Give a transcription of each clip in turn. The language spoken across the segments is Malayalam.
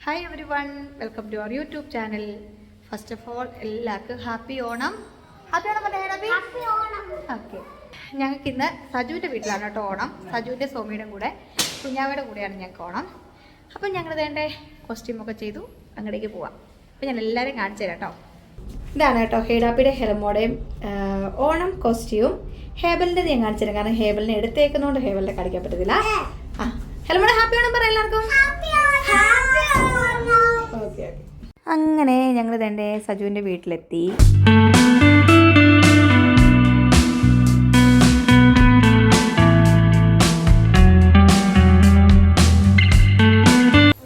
Hi everyone, welcome to our YouTube channel. First of all, എല്ലാവർക്കും ഹാപ്പി ഓണം. ഹാപ്പി ഓണം അല്ലേ ഹേനബി? ഹാപ്പി ഓണം. ഓക്കെ, ഞങ്ങൾക്ക് ഇന്ന് സജുവിൻ്റെ വീട്ടിലാണ് കേട്ടോ ഓണം. സജുവിൻ്റെ സോമിയുടെ കൂടെ കുഞ്ഞാവയുടെ കൂടെയാണ് ഞങ്ങൾക്ക് ഓണം. അപ്പം ഞങ്ങൾ വേണ്ട കോസ്റ്റ്യൂമൊക്കെ ചെയ്തു അങ്ങോട്ടേക്ക് പോവാം. അപ്പം ഞാൻ എല്ലാവരും കാണിച്ചു തരാം കേട്ടോ. ഇതാണ് കേട്ടോ ഹേഡാപ്പിയുടെ ഹെലമോടെയും ഓണം കോസ്റ്റ്യൂം. ഹേബലിൻ്റെ ഞാൻ കാണിച്ചു തരാം, കാരണം ഹേബലിനെ എടുത്തേക്കുന്നതുകൊണ്ട് ഹേബലിനെ കാണിക്കാൻ പറ്റത്തില്ല. ആ ഹെലമോടെ ഹാപ്പി ഓണം പറ എല്ലാവർക്കും. ഓക്കെ. അങ്ങനെ ഞങ്ങൾ തന്നെ സജുവിൻ്റെ വീട്ടിലെത്തി.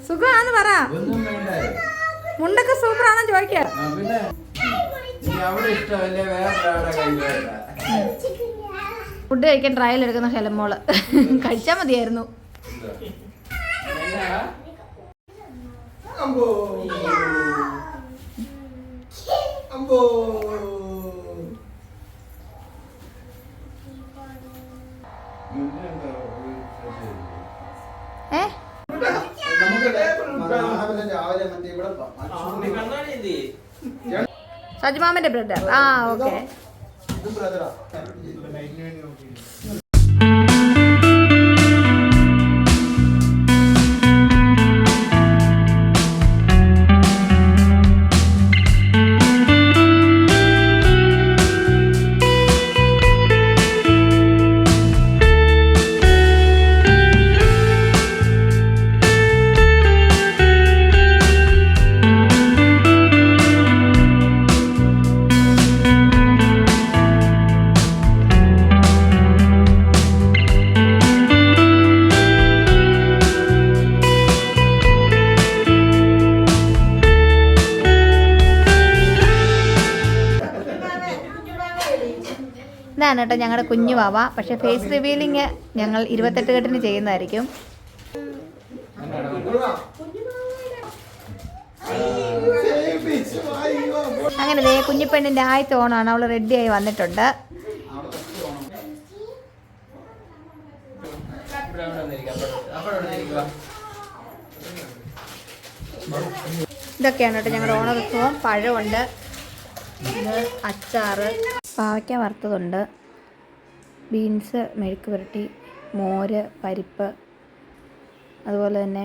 സുഖമാണെന്ന് പറ. മുണ്ടൊക്കെ സൂപ്പറാണോ ചോദിക്കാം. ഫുഡ് കഴിക്കാൻ ട്രയൽ എടുക്കുന്ന ഹെലമോള് കഴിച്ചാൽ മതിയായിരുന്നു. സജുമാമന്റെ ബ്രദർ. ആ ഓക്കെ. ഇതാണ് കേട്ടോ ഞങ്ങളുടെ കുഞ്ഞു വാവ. പക്ഷെ ഫേസ് റിവീലിങ് ഞങ്ങൾ 28 കെട്ടിന് ചെയ്യുന്നതായിരിക്കും. അങ്ങനെ ദേ കുഞ്ഞിപ്പെണ്ണിൻ്റെ ആദ്യത്തെ ഓണമാണ്. അവൾ റെഡിയായി വന്നിട്ടുണ്ട്. ഇതൊക്കെയാണ് കേട്ടോ ഞങ്ങളുടെ ഓണോത്സവം. പഴമുണ്ട്, ഇത് അച്ചാറ്, പാവയ്ക്ക വറുത്തതുണ്ട്, ബീൻസ് മെഴുക്ക് പുരട്ടി, മോര്, പരിപ്പ്, അതുപോലെ തന്നെ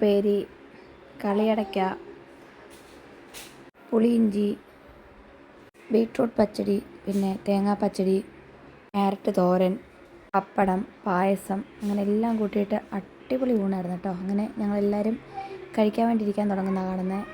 പേരി, കളിയടയ്ക്ക, പുളിയിഞ്ചി, ബീട്രൂട്ട് പച്ചടി, പിന്നെ തേങ്ങാ പച്ചടി, ക്യാരറ്റ് തോരൻ, പപ്പടം, പായസം, അങ്ങനെ എല്ലാം കൂട്ടിയിട്ട് അടിപൊളി ഊണായിരുന്നു കേട്ടോ. അങ്ങനെ ഞങ്ങളെല്ലാവരും കഴിക്കാൻ വേണ്ടി ഇരിക്കാൻ തുടങ്ങുന്ന കാണുന്നത്.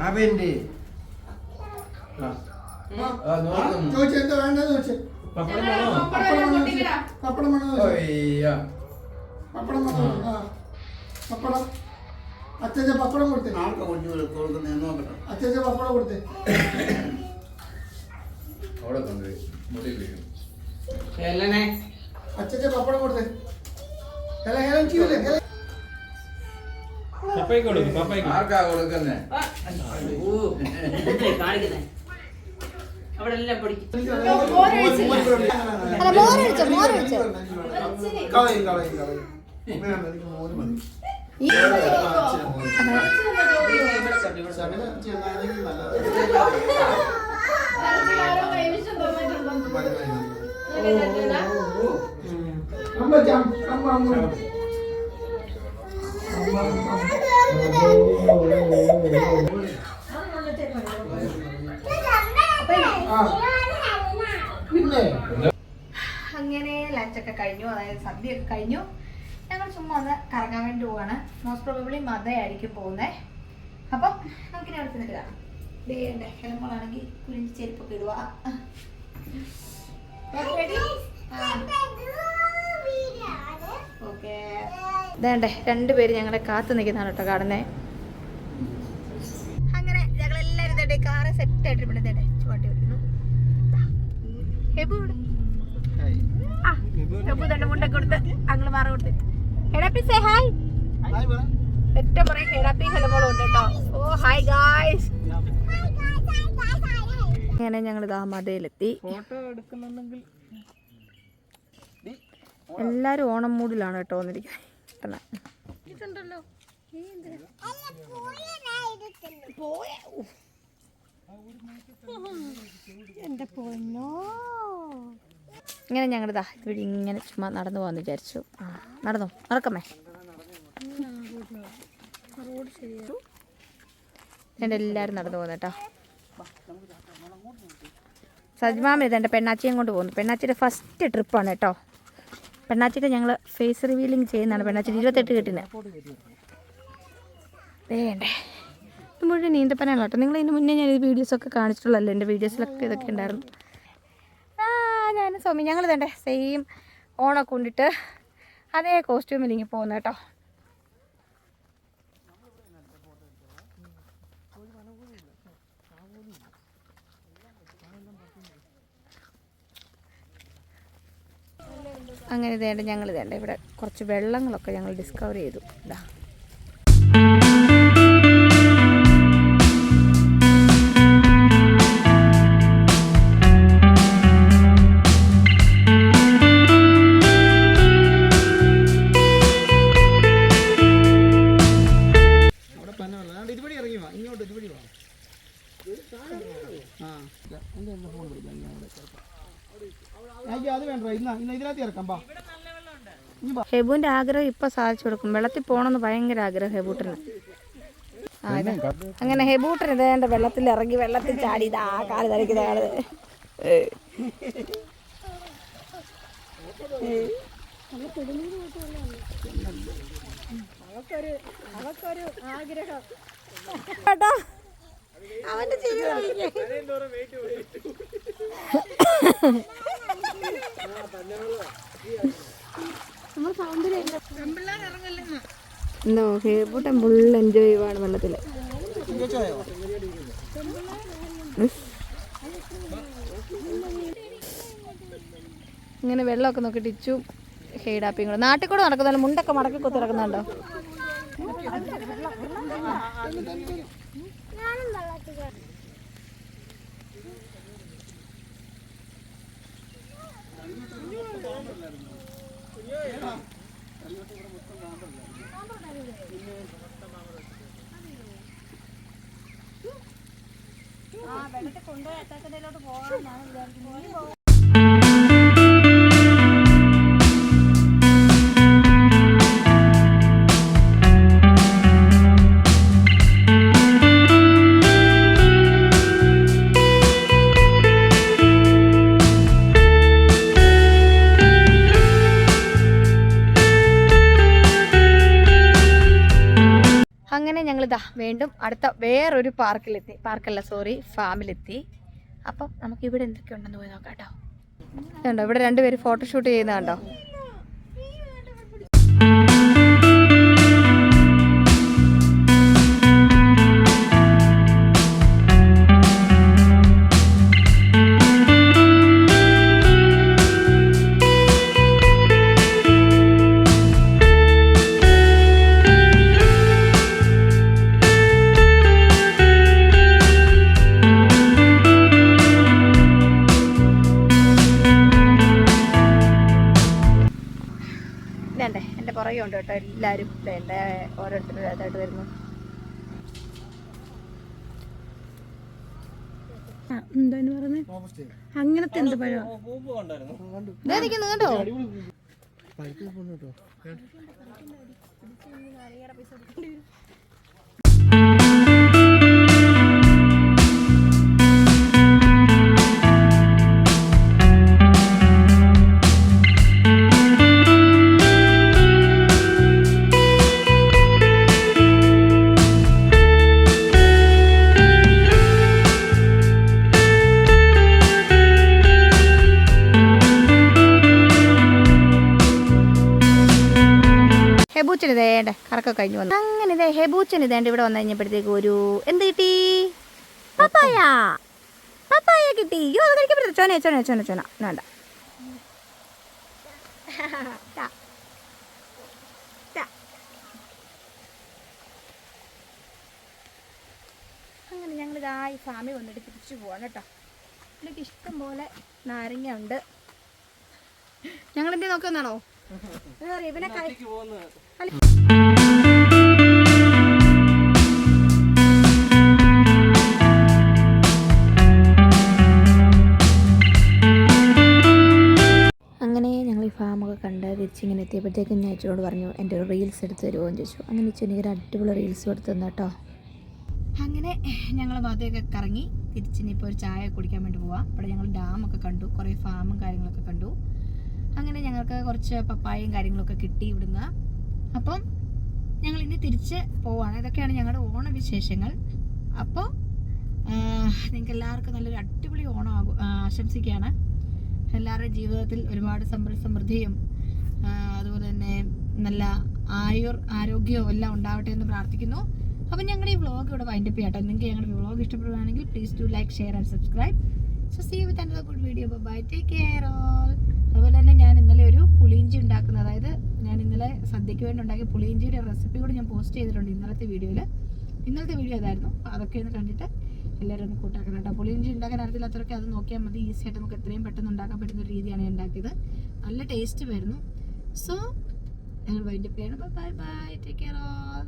അവന്റെ എന്താ വേണ്ടത് ചോദിച്ചു. പപ്പടം വേണോ? പപ്പടം അച്ഛച്ച പപ്പടം കൊടുത്തേ. അച്ഛച്ച പപ്പടം കൊടുത്തേ. അച്ഛച്ച പപ്പടം കൊടുത്തേ. ആർക്കാ കൊടുക്കുന്നേ? അങ്ങനെ ലഞ്ചൊക്കെ കഴിഞ്ഞു, അതായത് സദ്യയൊക്കെ കഴിഞ്ഞു. ഞങ്ങൾ ചുമ്മാ ഒന്ന് കറങ്ങാൻ വേണ്ടി പോവാണ്. മോസ്റ്റ് പ്രോബബ്ലി മതയായിരിക്കും പോകുന്നത്. അപ്പം നമുക്കിനി അവിടെ ചെന്നിട്ട് കാണാം. ദേണ്ടേ കിളമ്പളാണെങ്കിൽ കുരിഞ്ച് ചെരുപ്പൊക്കെ ഇടുക. ഓക്കെ, ദേണ്ടേ രണ്ടുപേര് ഞങ്ങളെ കാത്തു നിൽക്കുന്നതാണ് കേട്ടോ കാണുന്നേ. അങ്ങനെ ഞങ്ങളെല്ലാവരും ഇതേ കാറ് സെറ്റ് ആയിട്ട് ഇവിടെ ദേണ്ടേ ചുവട്ടി വിളിക്കുന്നു. ഹെബു തന്നെ മുണ്ടൊക്കെ കൊടുത്ത് അങ്ങള് മാറി കൊടുത്ത് ഹെഡാപ്പി സേ ഹായ്. ഏറ്റവും പറയും ഹെഡാപ്പി ഹെലമോളും ഉണ്ട് കേട്ടോ. ഓ ഹായ് ഗായ്സ്. അങ്ങനെ ഞങ്ങൾ ഇതാ മതയിലെത്തി. എല്ലാരും ഓണം മൂഡിലാണ് കേട്ടോ വന്നിരിക്കുന്നത്. എന്റെ പൊന്നോ. ഇങ്ങനെ ഞങ്ങളിതാ ഇതുവഴി ഇങ്ങനെ ചുമ്മാ നടന്നു പോകാന്ന് വിചാരിച്ചു. നടന്നോ, നടക്കമ്മേ. എൻ്റെ എല്ലാവരും നടന്നു പോകുന്നു കേട്ടോ. സജ്മാമ ഇത് എൻ്റെ പെണ്ണാച്ചിയും കൊണ്ട് പോകുന്നു. പെണ്ണാച്ചിയുടെ ഫസ്റ്റ് ട്രിപ്പാണ് കേട്ടോ. പെണ്ണാച്ചിയുടെ ഞങ്ങൾ ഫേസ് റിവീലിംഗ് ചെയ്യുന്നതാണ്. പെണ്ണാച്ചിയുടെ 28 കെട്ടിന് വേണ്ടേ മുഴുവൻ നീന്തപ്പനാണ് കേട്ടോ. നിങ്ങൾ ഇതിന് മുന്നേ ഞാൻ ഈ വീഡിയോസൊക്കെ കാണിച്ചിട്ടുള്ളല്ലോ. എൻ്റെ വീഡിയോസിലൊക്കെ ഇതൊക്കെ ഉണ്ടായിരുന്നു. ഞാൻ സോമി ഞങ്ങൾ ഇതേണ്ടേ സെയിം ഓണൊക്കെ കൊണ്ടിട്ട് അതേ കോസ്റ്റ്യൂമിൽ ഇങ്ങനെ പോകുന്നു കേട്ടോ. അങ്ങനെ ഇതേണ്ട ഞങ്ങൾ ഇതേണ്ട ഇവിടെ കുറച്ച് വെള്ളങ്ങളൊക്കെ ഞങ്ങൾ ഡിസ്കവർ ചെയ്തു. ഇതാ ഹെബുവിന്റെ ആഗ്രഹം ഇപ്പൊ സാധിച്ചു കൊടുക്കും. വെള്ളത്തിൽ പോകണമെന്ന് ഭയങ്കര ആഗ്രഹം ഹെബൂട്ടന്. അങ്ങനെ ഹെബൂട്ടൻ ഇതേണ്ട വെള്ളത്തിൽ ഇറങ്ങി വെള്ളത്തിൽ ചാടി ഇതാ കാല് തലയ്ക്കുന്ന ആള്. കേട്ടോ അവന്റെ എന്തോ ഹേബൂട്ടൻ ഫുൾ എൻജോയ് ചെയ്യുവാണ് വെള്ളത്തില്. ഇങ്ങനെ വെള്ളമൊക്കെ നോക്കി ടിച്ചു ഹെയ്ഡാപ്പിയും കൂടെ നാട്ടിൽ കൂടെ നടക്കുന്നല്ലോ. മുണ്ടൊക്കെ മടക്കി കൊത്തി നടക്കുന്നുണ്ടോ? വെള്ളത്തിൽ കൊണ്ടുപോയി അത്താക്കടയിലോട്ട് പോകാനാണ് വിചാരിക്കുന്നത്. അങ്ങനെ ഞങ്ങൾ ഞങ്ങളിതാ വീണ്ടും അടുത്ത വേറൊരു ഫാമിലെത്തി. അപ്പം നമുക്ക് ഇവിടെ എന്തൊക്കെയുണ്ടെന്ന് പോയി നോക്കാം കേട്ടോ. ഇതുണ്ടോ, ഇവിടെ രണ്ടുപേര് ഫോട്ടോഷൂട്ട് ചെയ്യുന്ന കണ്ടോ. ഇതേണ്ടേ എൻ്റെ പുറകെ ഉണ്ട് കേട്ടോ എല്ലാവരും. എൻ്റെ ഓരോരുത്തരും ഇതായിട്ട് വരുന്നു. എന്താന്ന് പറഞ്ഞേ അങ്ങനത്തെ എന്ത് പഴം കേട്ടോ. ഹെബൂച്ചൻ ഇതേണ്ട കറക്കം കഴിഞ്ഞു വന്നു. അങ്ങനെ ഇതേ ഹെബൂച്ചൻ ഇതേണ്ട ഇവിടെ വന്നു കഴിഞ്ഞപ്പോഴത്തേക്ക് ഒരു എന്ത് കിട്ടി? പപ്പായ കിട്ടി. അയ്യോ അത് കഴിക്കാൻ പറ്റില്ല. ചോന വേണ്ട. അങ്ങനെ ഞങ്ങളിതാ ഈ ഫാമിൽ വന്നിട്ട് തിരിച്ചു പോവാണ് കേട്ടോ. ഇതിലേക്ക് ഇഷ്ടം പോലെ നാരങ്ങ ഉണ്ട്. ഞങ്ങളെന്തേ നോക്കുന്നതാണോ? ഇവനെ അങ്ങനെ ഞങ്ങൾ ഈ ഫാമൊക്കെ കണ്ട് തിരിച്ചിങ്ങനെ എത്തിയപ്പോഴത്തേക്കും ഞാൻ അച്ഛനോട് പറഞ്ഞു എൻ്റെ ഒരു റീൽസ് എടുത്ത് തരുമോ എന്ന് ചോദിച്ചു. അങ്ങനെ അച്ഛനെങ്കിൽ ഒരു അടിപൊളി റീൽസ് എടുത്ത് തന്നു കേട്ടോ. അങ്ങനെ ഞങ്ങൾ ഭാഗത്തേക്ക് കറങ്ങി തിരിച്ചിനിപ്പോൾ ഒരു ചായ കുടിക്കാൻ വേണ്ടി പോവാം. ഇവിടെ ഞങ്ങൾ ഡാമൊക്കെ കണ്ടു, കുറേ ഫാമും കാര്യങ്ങളൊക്കെ കണ്ടു. അങ്ങനെ ഞങ്ങൾക്ക് കുറച്ച് പപ്പായയും കാര്യങ്ങളൊക്കെ കിട്ടി ഇവിടുന്ന്. അപ്പം ഞങ്ങൾ ഇനി തിരിച്ച് പോവാണ്. ഇതൊക്കെയാണ് ഞങ്ങളുടെ ഓണവിശേഷങ്ങൾ. അപ്പോൾ നിങ്ങൾക്ക് എല്ലാവർക്കും നല്ലൊരു അടിപൊളി ഓണം ആശംസിക്കുകയാണ്. എല്ലാവരുടെയും ജീവിതത്തിൽ ഒരുപാട് സമൃദ്ധിയും അതുപോലെ തന്നെ നല്ല ആരോഗ്യവും എല്ലാം ഉണ്ടാവട്ടെ എന്ന് പ്രാർത്ഥിക്കുന്നു. അപ്പം ഞങ്ങളുടെ ഈ വ്ളോഗ് ഇവിടെ വൈൻഡപ്പ് ചെയ്യാട്ടോ. നിങ്ങൾക്ക് ഞങ്ങളുടെ വ്ളോഗ് ഇഷ്ടപ്പെടുകയാണെങ്കിൽ please do like, share and subscribe. So see you with another good video. Bye, take care all. അതുപോലെ തന്നെ ഞാൻ ഇന്നലെ ഒരു പുളിയിഞ്ചി ഉണ്ടാക്കുന്നത്, അതായത് ഞാൻ ഇന്നലെ സദ്യയ്ക്ക് വേണ്ടി ഉണ്ടാക്കിയ പുളിയിഞ്ചിയുടെ റെസിപ്പി കൂടി ഞാൻ പോസ്റ്റ് ചെയ്തിട്ടുണ്ട് ഇന്നലത്തെ വീഡിയോ അതായിരുന്നു. അതൊക്കെ ഒന്ന് കണ്ടിട്ട് എല്ലാവരും ഒന്ന് കൂട്ടാക്കണം കേട്ടോ. പുളിയിഞ്ചി ഉണ്ടാക്കാൻ അറിയത്തില്ലാത്തവരൊക്കെ അത് നോക്കിയാൽ മതി. ഈസി ആയിട്ട് നമുക്ക് എത്രയും പെട്ടെന്ന് ഉണ്ടാക്കാൻ പറ്റുന്ന ഒരു രീതിയാണ് ഞാൻ ഉണ്ടാക്കിയത്. നല്ല ടേസ്റ്റ് വരുന്നു. സോ ഞങ്ങൾ വൈൻഡപ്പ് ചെയ്യണം. Bye, take care all.